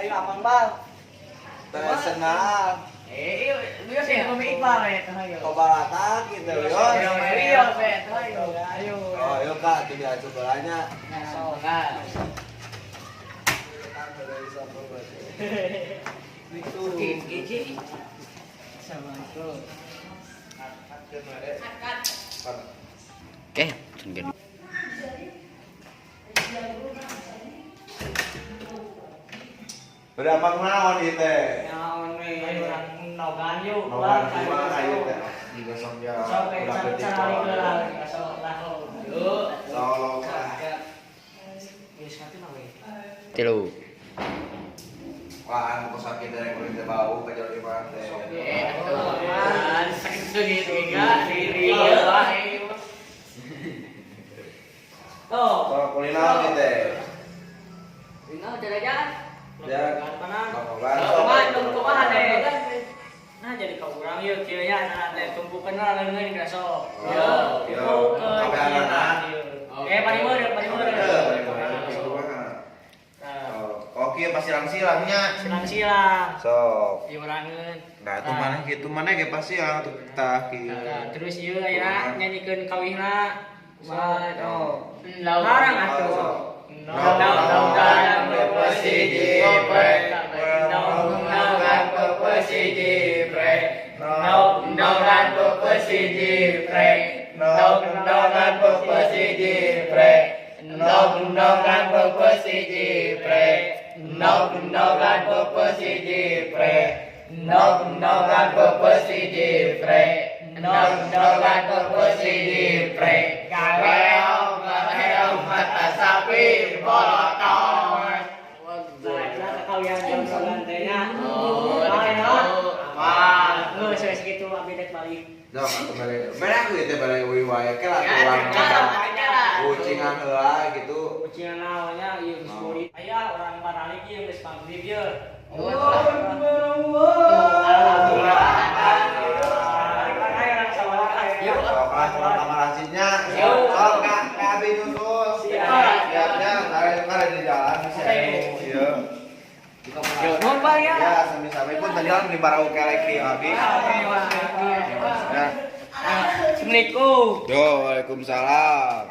Ayo abang bal. Senang. Dia sih kami Iqbal ya ayo. Kobalatan gitu yo. Ayo, ayo. Oh, yuk Kak, tuh dia cobaannya. So, kan. Itu. Gigi. Assalamualaikum. Oke, tunggu. Udah bang naon ieu teh? Naon we urang nogan yuk. Nogan kumaha ayo teh? Digosok ya. Udah gede kok. Yuk. Sok. Geus katu we. Tilu. Wah, anu sakit dari kulit teh bau ka jero imah teh. Sakit sedikit enggak diri wae. Oh, Sok kulina teh. tinggal jalan-jalan. Ya. Mana? Koban. Kumaha deh. Nah jadi kau urang yeuh kieu nya teh tumpukeun leungeun ka sok. Yeuh, tumpukeun. Panimeur. Oke, pasti silang-silangnya. Silang-silang. Sok. Ieu urangeun. Nah, itu mana gitu mana ge pasti yang tuh kita kieu. Terus ieu ayeuna nyanyikeun kawihna. Kumaha? Larang atuh. Nong-nongan pepesi jiprek. Nong-nongan pepesi jiprek. Nong-nongan pepesi jiprek. Nong-nongan pepesi jiprek. Nong-nongan pepesi jiprek. Nong-nongan pepesi jiprek. Nong-nongan pepesi jiprek. Nong-nongan pepesi jiprek. Gareong mata sapi bolotong. Kau yang jam teh-nya. Saya segitu abdi dek balik. Dok, atuh balik. Mana aku itu balik wiwaya ke lah tuang. Kucingan heula gitu. Kucingan awalnya ieu geus kulit. Aya urang baralik ieu geus maghrib ieu. Kamar asinnya. Sok Kak, abi nyusul. Siapnya kare di jalan bisa. Iya. Yo, nuhun Bang ya. Ya, sami-sami pun tadi kan di barau kelek di abi. Ya. Assalamualaikum. Yo, waalaikumsalam.